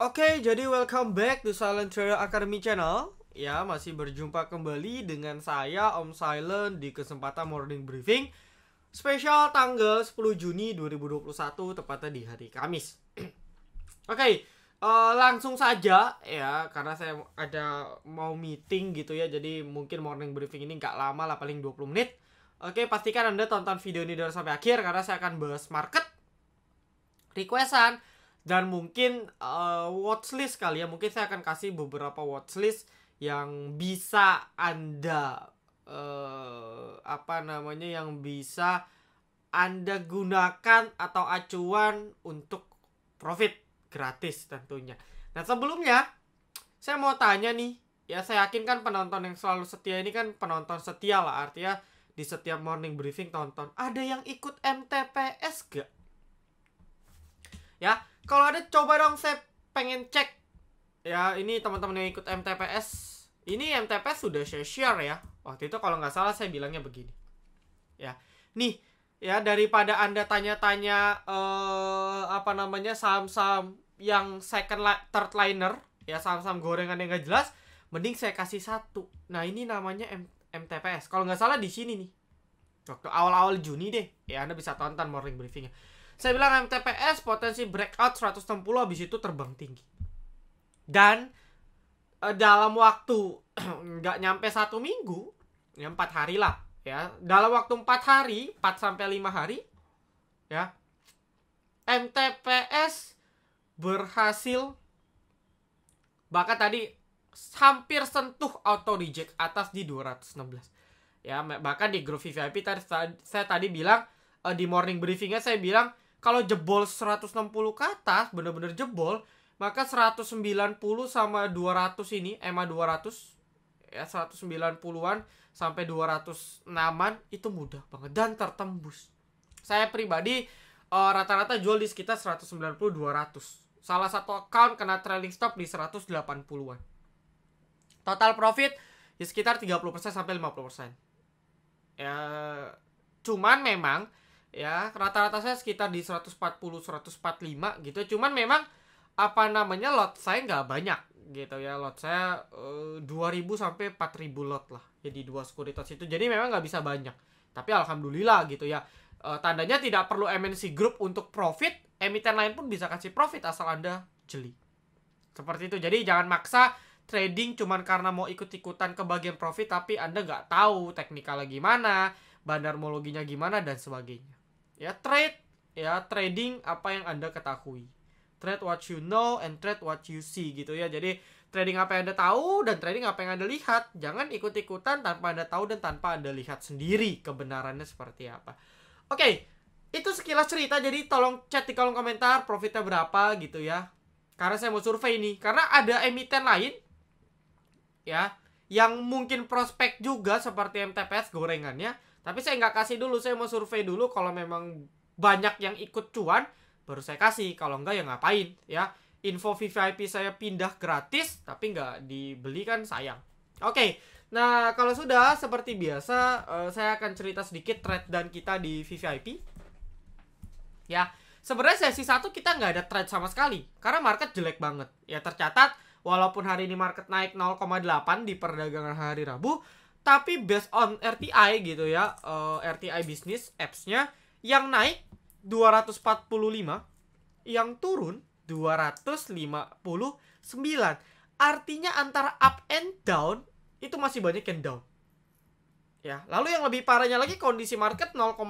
Oke, jadi welcome back to Silent Trader Academy Channel. Ya, masih berjumpa kembali dengan saya Om Silent di kesempatan morning briefing spesial tanggal 10 Juni 2021, tepatnya di hari Kamis. Oke, langsung saja ya, karena saya ada mau meeting gitu ya, jadi mungkin morning briefing ini nggak lama lah, paling 20 menit. Oke, pastikan Anda tonton video ini dari sampai akhir karena saya akan bahas market, requestan, dan mungkin watchlist kali ya. Mungkin saya akan kasih beberapa watchlist yang bisa Anda yang bisa Anda gunakan atau acuan untuk profit gratis tentunya. Nah, sebelumnya saya mau tanya nih, ya saya yakin kan penonton yang selalu setia ini kan penonton setia lah, artinya di setiap morning briefing tonton. Ada yang ikut MTPS gak? Ya, kalau ada coba dong, saya pengen cek. Ya, ini teman-teman yang ikut MTPS. Ini MTPS sudah saya share ya. Waktu itu kalau nggak salah saya bilangnya begini. Ya, nih ya, daripada Anda tanya-tanya saham-saham yang third liner, ya saham-saham gorengan yang nggak jelas, mending saya kasih satu. Nah, ini namanya MTPS. Kalau nggak salah di sini nih. Waktu awal-awal Juni deh. Ya, Anda bisa tonton morning briefingnya. Saya bilang MTPS potensi breakout 160, habis itu terbang tinggi. Dan dalam waktu nggak nyampe 1 minggu, ya 4 hari lah. Ya, dalam waktu 4 hari, 4-5 hari, ya, MTPS berhasil bahkan tadi hampir sentuh auto reject atas di 216. Ya, bahkan di grup VIP saya tadi bilang, di morning briefingnya saya bilang, kalau jebol 160 ke atas, bener-bener jebol, maka 190 sama 200 ini, EMA 200, ya 190-an sampai 206-an, itu mudah banget dan tertembus. Saya pribadi rata-rata jual di sekitar 190-200. Salah satu account kena trailing stop di 180-an. Total profit di sekitar 30% sampai 50%. Ya, cuman memang ya rata-rata saya sekitar di 140-145 gitu. Cuman memang lot saya nggak banyak gitu ya. Lot saya 2000 sampai 4000 lot lah. Jadi 2 sekuritas itu. Jadi memang nggak bisa banyak. Tapi alhamdulillah gitu ya. Tandanya tidak perlu MNC Group untuk profit. Emiten lain pun bisa kasih profit asal Anda jeli. Seperti itu. Jadi jangan maksa trading cuman karena mau ikut-ikutan ke bagian profit, tapi Anda nggak tahu teknikalnya gimana, bandarmologinya gimana, dan sebagainya. Ya, trading apa yang Anda ketahui. Trade what you know and trade what you see gitu ya. Jadi trading apa yang Anda tahu dan trading apa yang Anda lihat. Jangan ikut-ikutan tanpa Anda tahu dan tanpa Anda lihat sendiri kebenarannya seperti apa. Oke, itu sekilas cerita. Jadi tolong chat di kolom komentar profitnya berapa gitu ya. Karena saya mau survei nih. Karena ada emiten lain ya yang mungkin prospek juga seperti MTPS gorengannya. Tapi saya nggak kasih dulu, saya mau survei dulu. Kalau memang banyak yang ikut cuan, baru saya kasih. Kalau enggak ya ngapain ya. Info VIP saya pindah gratis, tapi nggak dibeli kan sayang. Oke, nah kalau sudah seperti biasa, saya akan cerita sedikit trade dan kita di VIP. Ya, sebenarnya sesi 1 kita nggak ada trade sama sekali. Karena market jelek banget. Ya, tercatat walaupun hari ini market naik 0,8 di perdagangan hari Rabu, tapi based on RTI gitu ya, RTI Business Apps-nya, yang naik 245, yang turun 259. Artinya antara up and down, itu masih banyak yang down. Ya, lalu yang lebih parahnya lagi kondisi market 0,8.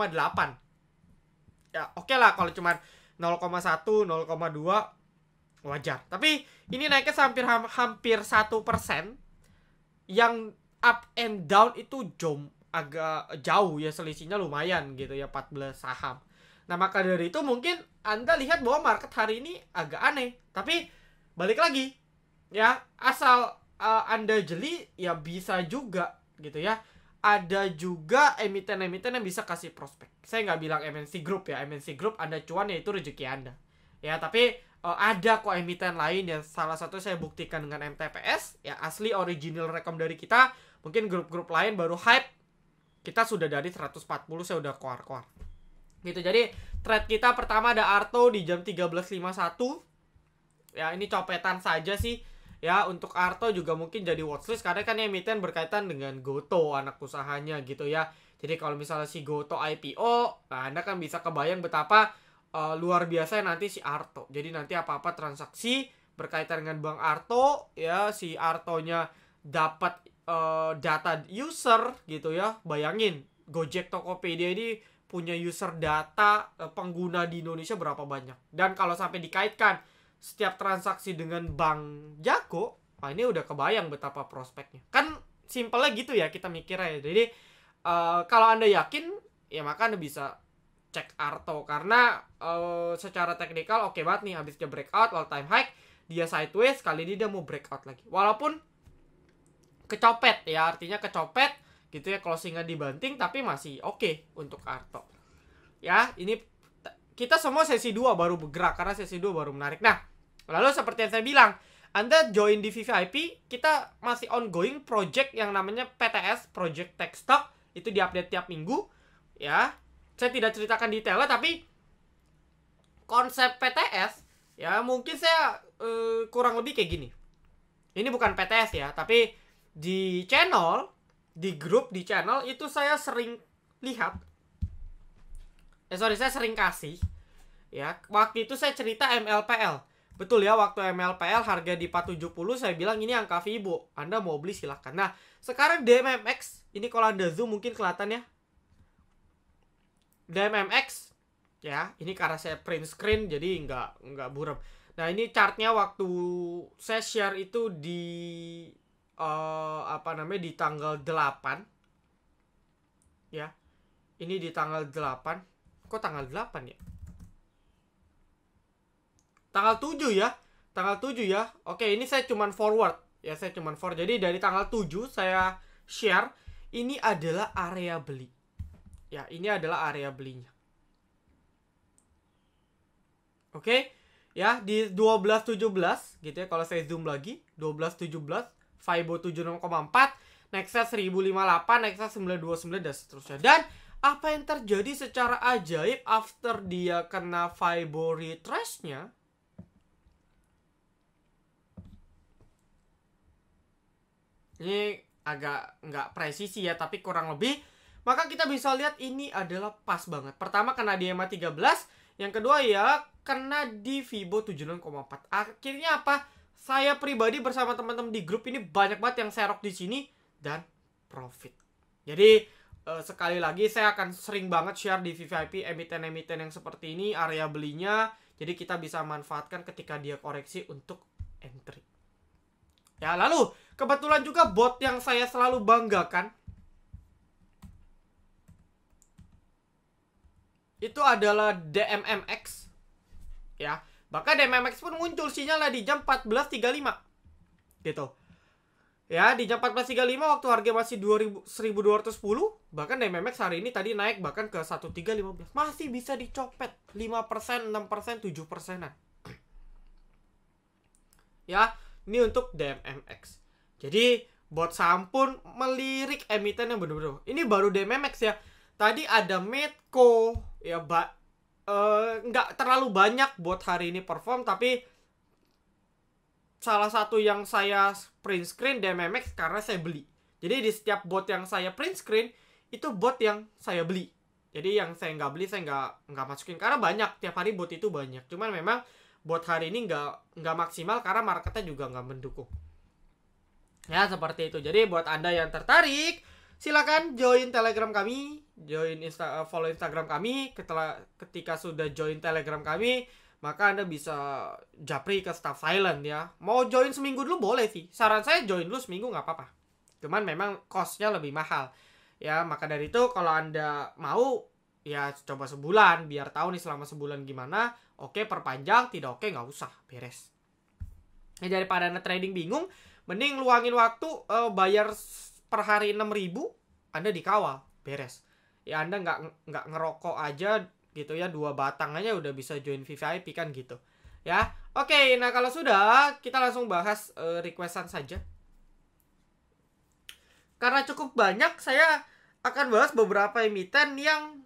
Ya, oke lah kalau cuma 0,1, 0,2 wajar. Tapi ini naiknya hampir 1%. Yang up and down itu agak jauh ya, selisihnya lumayan gitu ya, 14 saham. Nah, maka dari itu mungkin Anda lihat bahwa market hari ini agak aneh. Tapi balik lagi ya, asal Anda jeli ya bisa juga gitu ya. Ada juga emiten-emiten yang bisa kasih prospek. Saya nggak bilang MNC Group ya. MNC Group Anda cuan ya itu rezeki Anda. Ya, tapi ada kok emiten lain yang salah satu saya buktikan dengan MTPS. Ya, asli original rekom dari kita. Mungkin grup-grup lain baru hype. Kita sudah dari 140, saya udah keluar-keluar. Gitu, jadi trade kita pertama ada Arto di jam 13.51. Ya ini copetan saja sih. Ya untuk Arto juga mungkin jadi watchlist karena kan emiten berkaitan dengan Goto anak usahanya gitu ya. Jadi kalau misalnya si Goto IPO, nah Anda kan bisa kebayang betapa luar biasa nanti si Arto. Jadi nanti apa-apa transaksi berkaitan dengan Bang Arto, ya si Artonya dapat data user gitu ya. Bayangin Gojek Tokopedia ini punya user data pengguna di Indonesia berapa banyak. Dan kalau sampai dikaitkan setiap transaksi dengan Bank Jago, nah ini udah kebayang betapa prospeknya. Kan simpelnya gitu ya kita mikirnya. Jadi kalau Anda yakin, ya maka Anda bisa cek Arto. Karena secara teknikal oke banget nih. Habis dia breakout, all time high, dia sideways, kali ini dia mau breakout lagi. Walaupun kecopet ya, artinya kecopet gitu ya, closingnya dibanting, tapi masih oke untuk Arto. Ya, ini kita semua sesi 2 baru bergerak, karena sesi 2 baru menarik. Nah, lalu seperti yang saya bilang, Anda join di VVIP, kita masih ongoing project yang namanya PTS, Project Tech Stock. Itu diupdate tiap minggu, ya. Saya tidak ceritakan detailnya, tapi konsep PTS, ya mungkin saya kurang lebih kayak gini. Ini bukan PTS ya, tapi di channel, di grup di channel itu saya sering lihat. Saya sering kasih. Ya, waktu itu saya cerita MLPL. Betul ya, waktu MLPL harga di 470 saya bilang ini angka Fibo. Anda mau beli silahkan. Nah, sekarang DMMX, ini kalau Anda zoom mungkin kelihatan ya. DMMX ya, ini karena saya print screen jadi nggak buram. Nah, ini chartnya waktu saya share itu di di tanggal 8. Ya. Ini di tanggal 8. Kok tanggal 8 ya? Tanggal 7 ya. Tanggal 7 ya. Oke, ini saya cuman forward. Ya, saya cuman forward. Jadi dari tanggal 7 saya share. Ini adalah area beli. Ya, ini adalah area belinya. Oke. Ya, di 12.17 gitu ya. Kalau saya zoom lagi. 12.17. Fibo 76,4. Nexus 1058. Nexus 929 dan seterusnya. Dan apa yang terjadi secara ajaib after dia kena Fibo retrace-nya? Ini agak nggak presisi ya, tapi kurang lebih. Maka kita bisa lihat ini adalah pas banget. Pertama kena di EMA 13. Yang kedua ya kena di Fibo 76,4. Akhirnya apa? Saya pribadi bersama teman-teman di grup ini banyak banget yang serok di sini. Dan profit. Jadi sekali lagi saya akan sering banget share di VVIP emiten-emiten yang seperti ini. Area belinya. Jadi kita bisa manfaatkan ketika dia koreksi untuk entry. Ya, lalu kebetulan juga bot yang saya selalu banggakan itu adalah DMMX. Ya, bahkan DMMX pun muncul sinyalnya di jam 14.35. Gitu. Ya, di jam 14.35 waktu harga masih 1.210, bahkan DMMX hari ini tadi naik bahkan ke 1.315. Masih bisa dicopet 5%, 6%, 7%-an. Ya, ini untuk DMMX. Jadi bot saham pun melirik emiten yang bener-bener. Ini baru DMMX ya. Tadi ada Medco ya, nggak terlalu banyak bot hari ini perform, tapi salah satu yang saya print screen DMMX karena saya beli. Jadi di setiap bot yang saya print screen itu bot yang saya beli. Jadi yang saya nggak beli saya nggak masukin karena banyak, tiap hari bot itu banyak. Cuman memang bot hari ini nggak maksimal karena marketnya juga nggak mendukung. Ya seperti itu. Jadi buat Anda yang tertarik, silakan join Telegram kami, follow Instagram kami. Ketika sudah join Telegram kami, maka Anda bisa japri ke staff silent ya. Mau join seminggu dulu boleh sih. Saran saya join dulu seminggu nggak apa-apa. Cuman memang cost-nya lebih mahal. Ya maka dari itu kalau Anda mau ya coba sebulan biar tahu nih selama sebulan gimana. Oke perpanjang, tidak oke nggak usah, beres. Ya daripada Anda trading bingung, mending luangin waktu bayar per hari 6.000, Anda dikawal, beres. Ya Anda nggak ngerokok aja gitu ya, 2 batang aja udah bisa join VVIP kan gitu. Ya, oke. Nah kalau sudah, kita langsung bahas requestan saja. Karena cukup banyak, saya akan bahas beberapa emiten yang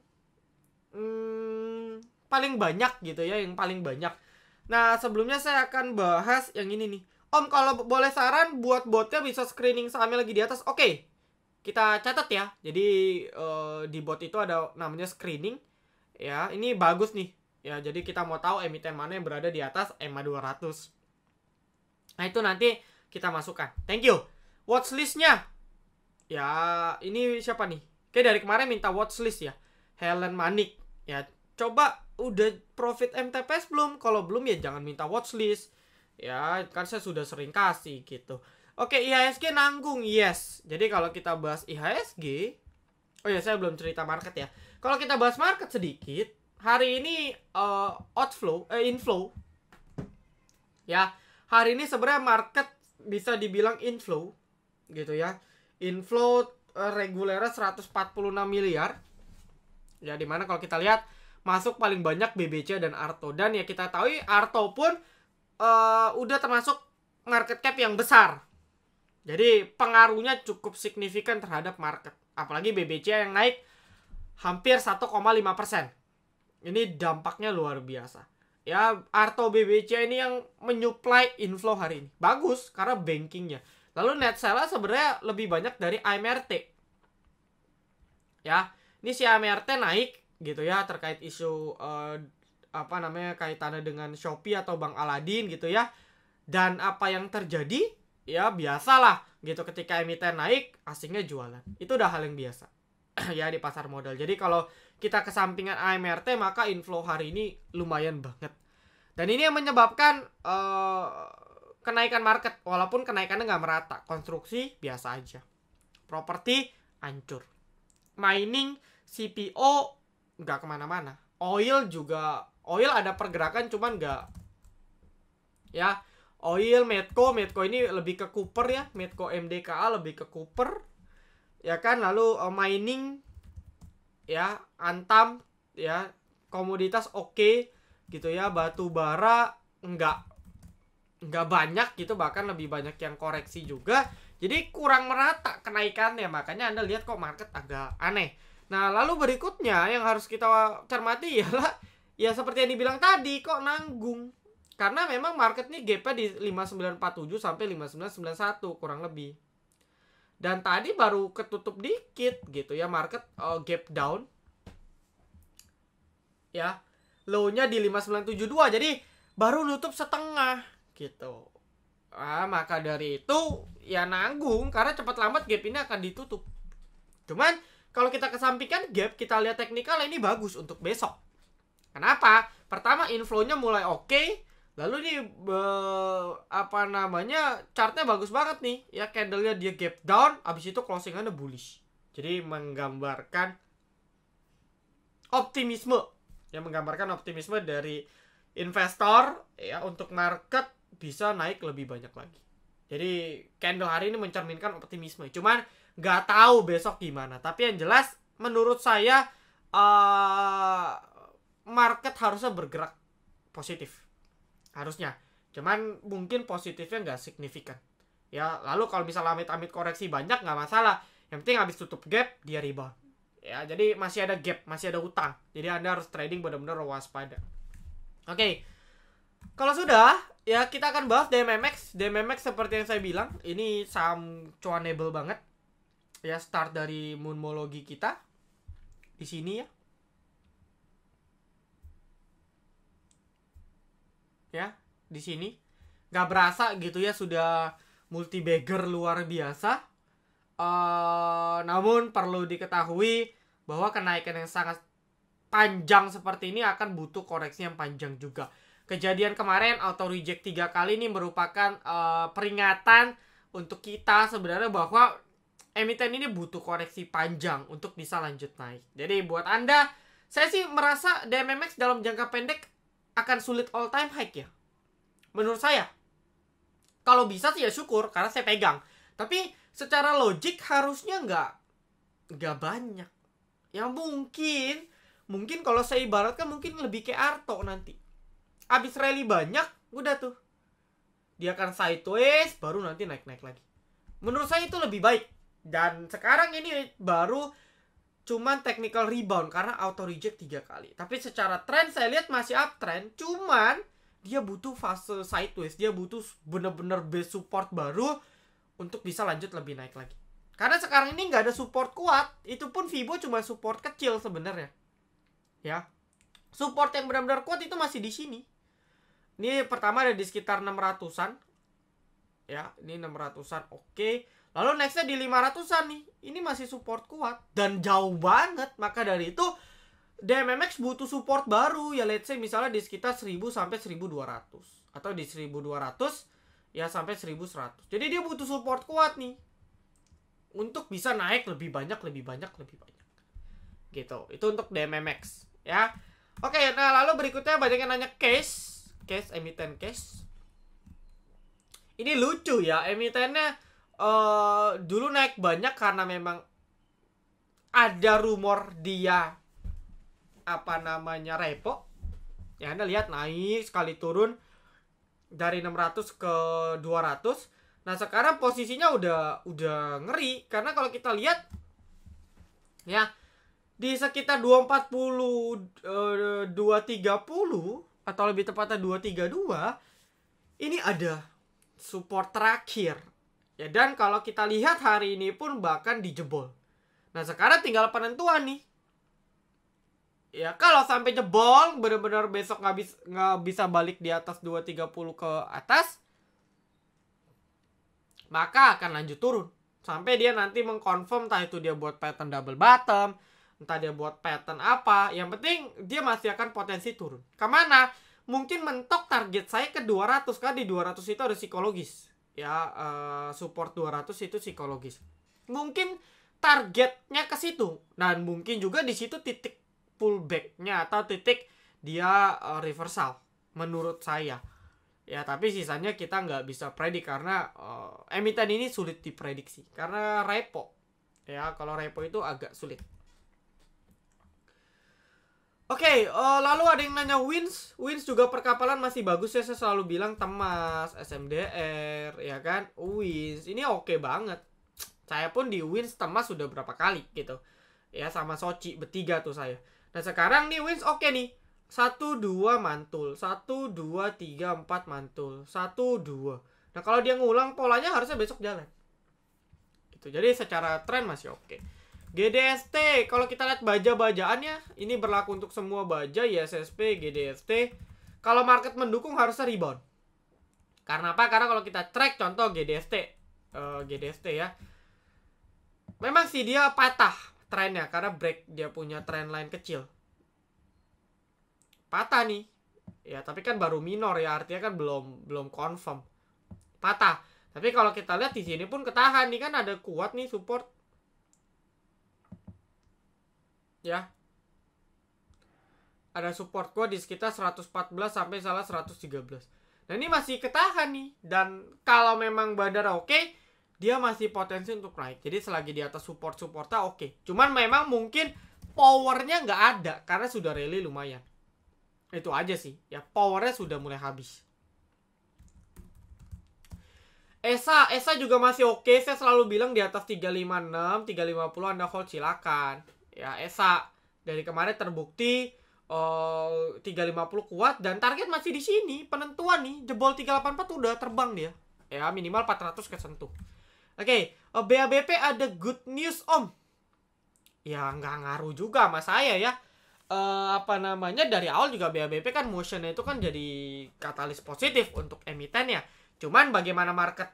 paling banyak gitu ya, yang paling banyak. Nah, sebelumnya saya akan bahas yang ini nih. Om, kalau boleh saran buat botnya bisa screening sahamnya lagi di atas. Oke, kita catat ya. Jadi di bot itu ada namanya screening. Ya, ini bagus nih. Ya, jadi kita mau tahu emiten mana yang berada di atas EMA 200. Nah, itu nanti kita masukkan. Thank you. Watchlist-nya. Ya, ini siapa nih? Oke, dari kemarin minta watchlist ya. Helen Manik. Ya, coba udah profit MTPS belum? Kalau belum ya jangan minta watchlist. Ya, kan saya sudah sering kasih gitu. Oke, IHSG nanggung. Yes. Jadi kalau kita bahas IHSG, oh ya, saya belum cerita market ya. Kalau kita bahas market sedikit, hari ini inflow. Ya, hari ini sebenarnya market bisa dibilang inflow gitu ya. Inflow regulernya 146 miliar. Ya, dimana kalau kita lihat masuk paling banyak BBC dan Arto. Dan ya kita tahu Arto pun udah termasuk market cap yang besar. Jadi pengaruhnya cukup signifikan terhadap market. Apalagi BBC yang naik hampir 1,5%. Ini dampaknya luar biasa. Ya, Arto BBC ini yang menyuplai inflow hari ini. Bagus karena bankingnya. Lalu net sell sebenarnya lebih banyak dari AMRT. Ya, ini si AMRT naik gitu ya terkait isu kaitannya dengan Shopee atau Bang Aladin gitu ya. Dan apa yang terjadi? Ya biasalah gitu, ketika emiten naik, asingnya jualan. Itu udah hal yang biasa. Ya, di pasar modal. Jadi kalau kita kesampingan AMRT, maka inflow hari ini lumayan banget. Dan ini yang menyebabkan kenaikan market, walaupun kenaikannya nggak merata. Konstruksi biasa aja, properti hancur, mining, CPO nggak kemana-mana, oil ada pergerakan cuman nggak ya. Oil, Medco ini lebih ke Cooper ya, Medco MDKA lebih ke Cooper ya kan. Lalu mining ya, Antam ya, komoditas oke gitu ya. Batu bara nggak banyak gitu, bahkan lebih banyak yang koreksi juga. Jadi kurang merata kenaikannya, makanya Anda lihat kok market agak aneh. Nah, lalu berikutnya yang harus kita cermati ialah ya seperti yang dibilang tadi, kok nanggung. Karena memang market nih gapnya di 5947 sampai 5991 kurang lebih. Dan tadi baru ketutup dikit gitu ya, market gap down. Ya, low-nya di 5972, jadi baru nutup setengah gitu. Maka dari itu ya nanggung, karena cepat lambat gap ini akan ditutup. Cuman kalau kita kesampingkan gap, kita lihat teknikal, ini bagus untuk besok. Kenapa? Pertama, inflow-nya mulai oke. Lalu ini chartnya bagus banget nih ya, candle-nya dia gap down, abis itu closing-nya bullish. Jadi menggambarkan optimisme dari investor ya untuk market bisa naik lebih banyak lagi. Jadi candle hari ini mencerminkan optimisme. Cuman nggak tahu besok gimana. Tapi yang jelas menurut saya market harusnya bergerak positif. Harusnya. Cuman mungkin positifnya nggak signifikan. Ya, lalu kalau misalnya amit-amit koreksi banyak nggak masalah. Yang penting habis tutup gap dia rebound. Ya, jadi masih ada gap, masih ada hutang. Jadi Anda harus trading benar-benar waspada. Oke. Kalau sudah, ya kita akan bahas DMMX. DMMX seperti yang saya bilang, ini saham cuanable banget. Ya, start dari moonmologi kita di sini ya. Ya, di sini nggak berasa gitu ya, sudah multi bagger luar biasa. Namun perlu diketahui bahwa kenaikan yang sangat panjang seperti ini akan butuh koreksi yang panjang juga. Kejadian kemarin auto reject 3 kali ini merupakan peringatan untuk kita sebenarnya bahwa emiten ini butuh koreksi panjang untuk bisa lanjut naik. Jadi buat Anda, saya sih merasa DMMX dalam jangka pendek akan sulit all time high ya. Menurut saya. Kalau bisa sih ya syukur, karena saya pegang. Tapi secara logik harusnya nggak banyak. Ya mungkin kalau saya ibaratkan mungkin lebih kayak Arto nanti. Abis rally banyak, udah tuh. Dia akan sideways, baru nanti naik-naik lagi. Menurut saya itu lebih baik. Dan sekarang ini baru cuman technical rebound karena auto reject 3 kali. Tapi secara trend saya lihat masih uptrend. Cuman dia butuh fase sideways, dia butuh bener-bener base support baru untuk bisa lanjut lebih naik lagi. Karena sekarang ini nggak ada support kuat, itu pun Fibo cuma support kecil sebenarnya. Ya, support yang benar-benar kuat itu masih di sini. Ini pertama ada di sekitar 600-an. Ya, ini 600-an, oke. Lalu nextnya di 500-an nih. Ini masih support kuat dan jauh banget. Maka dari itu DMMX butuh support baru, ya let's say misalnya di sekitar 1000 sampai 1200 atau di 1200 ya sampai 1100. Jadi dia butuh support kuat nih untuk bisa naik lebih banyak. Gitu. Itu untuk DMMX ya. Oke, nah lalu berikutnya banyak yang nanya case emiten case. Ini lucu ya, emitennya dulu naik banyak karena memang ada rumor dia repo. Ya, Anda lihat naik sekali turun dari 600 ke 200. Nah, sekarang posisinya udah ngeri karena kalau kita lihat ya di sekitar 240 230 atau lebih tepatnya 232 ini ada support terakhir. Ya, dan kalau kita lihat hari ini pun bahkan dijebol. Nah, sekarang tinggal penentuan nih. Ya, kalau sampai jebol, benar-benar besok nggak bisa balik di atas 230 ke atas, maka akan lanjut turun. Sampai dia nanti mengkonfirm entah itu dia buat pattern double bottom, entah dia buat pattern apa. Yang penting dia masih akan potensi turun. Kemana? Mungkin mentok target saya ke 200, karena di 200 itu ada psikologis. Ya, support 200 itu psikologis. Mungkin targetnya ke situ. Dan mungkin juga di situ titik pullback-nya atau titik dia reversal menurut saya. Ya, tapi sisanya kita nggak bisa predik karena emiten ini sulit diprediksi karena repo. Ya, kalau repo itu agak sulit. Oke, lalu ada yang nanya Wins juga perkapalan masih bagus ya, saya selalu bilang Temas, SMDR, ya kan, Wins ini oke banget. Saya pun di Wins Temas sudah berapa kali gitu. Ya, sama Soci bertiga tuh saya. Nah, sekarang nih Wins oke nih. 1 2 mantul, 1 2 3 4 mantul, 1 2. Nah, kalau dia ngulang polanya harusnya besok jalan. Gitu. Jadi secara tren masih oke. GDST, kalau kita lihat baja-bajaannya, ini berlaku untuk semua baja, ISSP, GDST. Kalau market mendukung harusnya rebound. Karena apa? Karena kalau kita track contoh GDST ya. Memang sih dia patah trennya karena break, dia punya trend line kecil. Patah nih. Ya, tapi kan baru minor ya, artinya kan belum confirm. Patah. Tapi kalau kita lihat di sini pun ketahan nih, kan ada kuat nih support. Ya. Ada support kuat di sekitar 114 sampai 113. Nah, ini masih ketahan nih, dan kalau memang bandara oke, dia masih potensi untuk naik. Jadi selagi di atas supportnya oke. Cuman memang mungkin powernya nggak ada karena sudah rally lumayan. Itu aja sih. Ya, powernya sudah mulai habis. ESA juga masih oke. Saya selalu bilang di atas 356, 350 Anda hold silakan. Ya, ESA dari kemarin terbukti 350 kuat dan target masih di sini. Penentuan nih, jebol 384 udah terbang dia. Ya, minimal 400 kesentuh. Oke, BABP ada good news Om. Ya, nggak ngaruh juga sama saya ya. Dari awal juga BABP kan motionnya itu kan jadi katalis positif untuk emiten ya. Cuman bagaimana market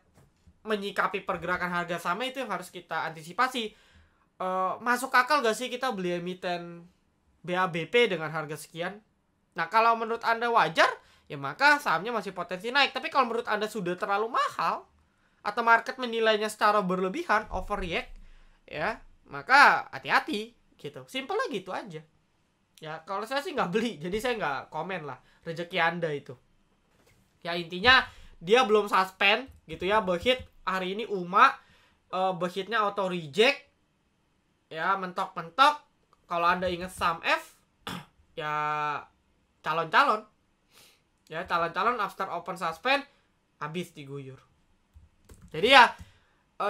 menyikapi pergerakan harga saham itu yang harus kita antisipasi. Masuk akal gak sih kita beli emiten BABP dengan harga sekian? Nah, kalau menurut Anda wajar, ya maka sahamnya masih potensi naik. Tapi kalau menurut Anda sudah terlalu mahal, atau market menilainya secara berlebihan, overreact, ya, maka hati-hati gitu. Simpelnya gitu aja. Ya, kalau saya sih nggak beli, jadi saya nggak komen lah. Rezeki Anda itu. Ya, intinya dia belum suspend gitu ya. Behit hari ini UMA, behitnya auto reject. Ya, mentok-mentok. Kalau Anda ingat saham F, ya calon-calon. Ya, calon-calon after open suspend habis diguyur. Jadi ya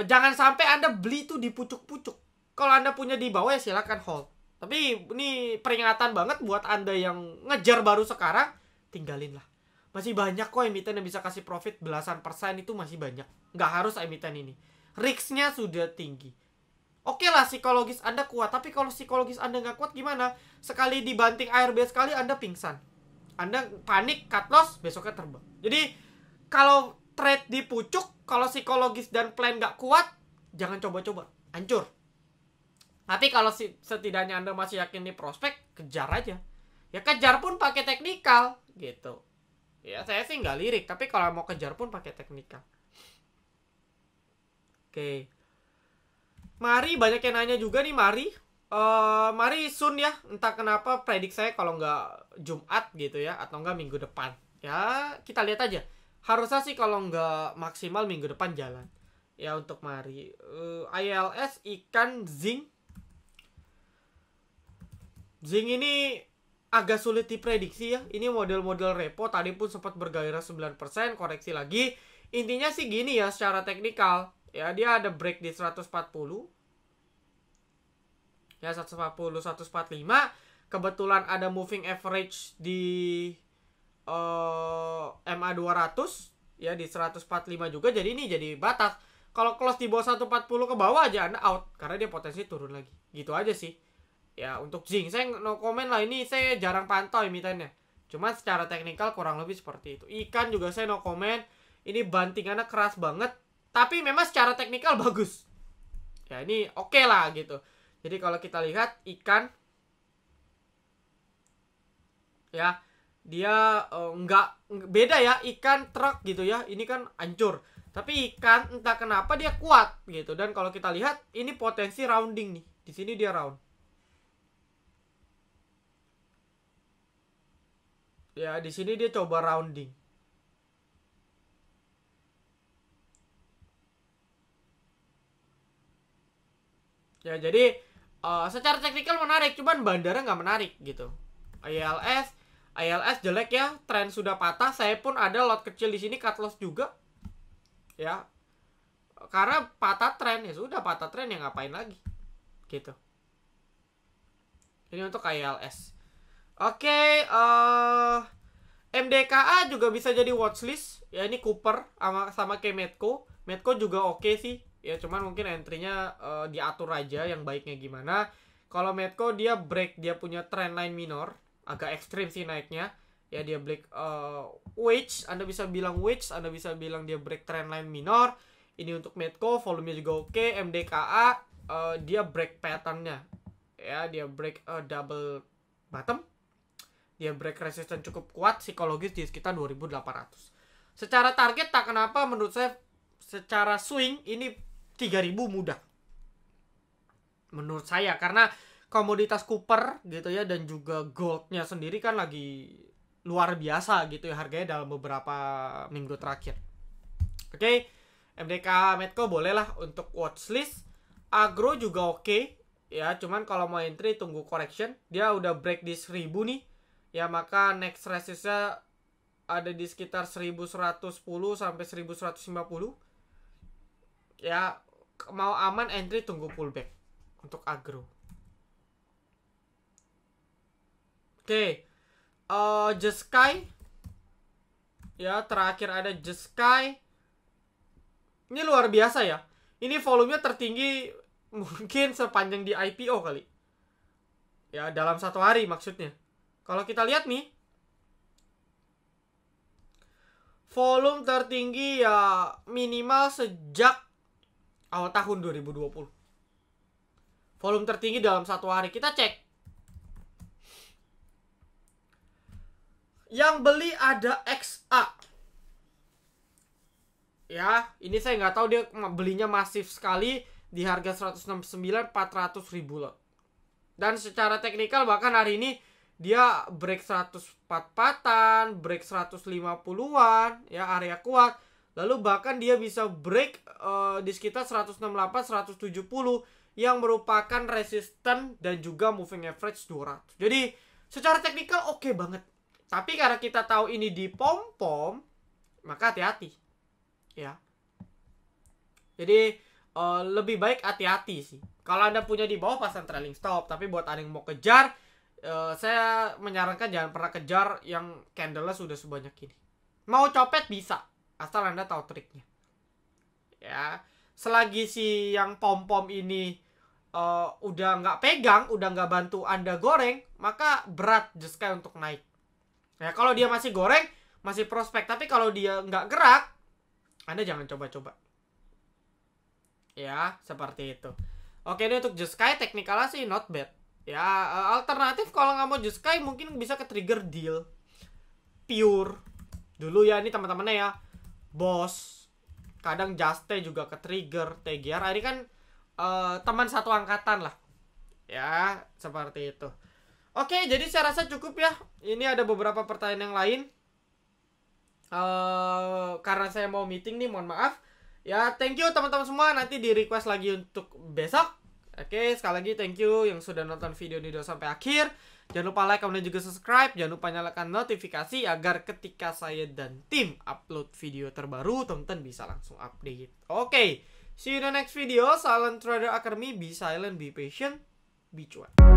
jangan sampai Anda beli itu di pucuk-pucuk. Kalau Anda punya di bawah ya silakan hold. Tapi ini peringatan banget buat Anda yang ngejar baru sekarang, tinggalin lah. Masih banyak kok emiten yang bisa kasih profit belasan persen, itu masih banyak. Nggak harus emiten ini. Risknya sudah tinggi. Oke lah psikologis Anda kuat, tapi kalau psikologis Anda nggak kuat gimana? Sekali dibanting ARB sekali Anda pingsan. Anda panik, cut loss, besoknya terbang. Jadi kalau trade di pucuk, kalau psikologis dan plan nggak kuat, jangan coba-coba, hancur. Tapi kalau setidaknya Anda masih yakin di prospek, kejar aja. Ya kejar pun pakai teknikal gitu. Ya saya sih nggak lirik, tapi kalau mau kejar pun pakai teknikal. Oke. Mari, banyak yang nanya juga nih Mari. Mari soon ya. Entah kenapa predik saya kalau nggak Jumat gitu ya, atau nggak minggu depan. Ya kita lihat aja. Harusnya sih kalau nggak maksimal minggu depan jalan. Ya untuk Mari. ILS, ikan, zinc. Zinc ini agak sulit diprediksi ya. Ini model-model repo tadi pun sempat bergairah 9%, koreksi lagi. Intinya sih gini ya secara teknikal. Ya dia ada break di 140. Ya 140, 145. Kebetulan ada moving average di MA 200 ya di 145 juga, jadi ini jadi batas. Kalau close di bawah 140 ke bawah aja Anda out karena dia potensi turun lagi. Gitu aja sih. Ya untuk zinc saya no comment lah, ini saya jarang pantau emitennya. Cuma secara teknikal kurang lebih seperti itu. Ikan juga saya no comment. Ini bantingannya keras banget, tapi memang secara teknikal bagus. Ya ini oke lah gitu. Jadi kalau kita lihat ikan, ya dia nggak beda ya, ikan truk gitu ya. Ini kan hancur. Tapi ikan entah kenapa dia kuat gitu. Dan kalau kita lihat ini potensi rounding nih. Di sini dia round. Ya, di sini dia coba rounding. Ya, jadi secara teknikal menarik, cuman bandara nggak menarik gitu. ILS jelek ya, tren sudah patah. Saya pun ada lot kecil di sini, cut loss juga. Ya, karena patah tren, ya sudah patah tren, ya ngapain lagi gitu. Ini untuk ILS. Oke, MDKA juga bisa jadi watchlist. Ya ini Cooper sama kayak Medco. Medco juga oke sih. Ya cuman mungkin entry-nya diatur aja yang baiknya gimana. Kalau Medco dia break, dia punya trendline minor, agak ekstrim sih naiknya. Ya dia break wedge, Anda bisa bilang wedge, Anda bisa bilang dia break trendline minor. Ini untuk Medco, volumenya juga oke. MDKA dia break pattern-nya. Ya dia break double bottom. Dia break resistance cukup kuat, psikologis di sekitar 2800. Secara target tak kenapa menurut saya secara swing ini 3000 mudah. Menurut saya karena komoditas Cooper gitu ya dan juga goldnya sendiri kan lagi luar biasa gitu ya harganya dalam beberapa minggu terakhir. Oke, MDK Medco bolehlah untuk watchlist. Agro juga oke. Ya, cuman kalau mau entry tunggu correction. Dia udah break di 1000 nih. Ya maka next resistance-nya ada di sekitar 1110 sampai 1150. Ya mau aman entry tunggu pullback untuk agro. Oke. Just Sky. Ya terakhir ada Just Sky. Ini luar biasa ya. Ini volumenya tertinggi mungkin sepanjang di IPO kali. Ya dalam satu hari maksudnya. Kalau kita lihat nih, volume tertinggi ya minimal sejak awal tahun 2020. Volume tertinggi dalam satu hari. Kita cek. Yang beli ada XA. Ya, ini saya nggak tahu dia belinya masif sekali di harga 169 400 ribu lot. Dan secara teknikal bahkan hari ini dia break 104-an, break 150-an, ya area kuat. Lalu bahkan dia bisa break di sekitar 168-170 yang merupakan resisten dan juga moving average 200. Jadi secara teknikal oke banget. Tapi karena kita tahu ini di pom-pom, maka hati-hati. Ya. Jadi lebih baik hati-hati sih. Kalau Anda punya di bawah pasang trailing stop, tapi buat Anda yang mau kejar, saya menyarankan jangan pernah kejar yang candle-nya sudah sebanyak ini. Mau copet bisa, asal Anda tahu triknya. Ya, selagi si yang pom-pom ini udah nggak pegang, udah nggak bantu Anda goreng, maka berat Jeskai untuk naik. Ya, kalau dia masih goreng, masih prospek. Tapi kalau dia nggak gerak, Anda jangan coba-coba. Ya, seperti itu. Oke, ini untuk Jeskai teknikalnya sih not bad. Ya, alternatif kalau nggak mau Jeskai mungkin bisa ke trigger deal. Pure. Dulu ya, ini teman-temannya ya. Boss. Kadang Juste juga ke trigger. TGR, ini kan teman satu angkatan lah. Ya, seperti itu. Oke, jadi saya rasa cukup ya. Ini ada beberapa pertanyaan yang lain. Karena saya mau meeting nih, mohon maaf. Ya, thank you teman-teman semua. Nanti di request lagi untuk besok. Oke, sekali lagi thank you yang sudah nonton video ini sampai akhir. Jangan lupa like, comment, dan juga subscribe. Jangan lupa nyalakan notifikasi agar ketika saya dan tim upload video terbaru, teman-teman bisa langsung update. Oke, see you in the next video. Silent Trader Academy. Be silent, be patient, be cuan.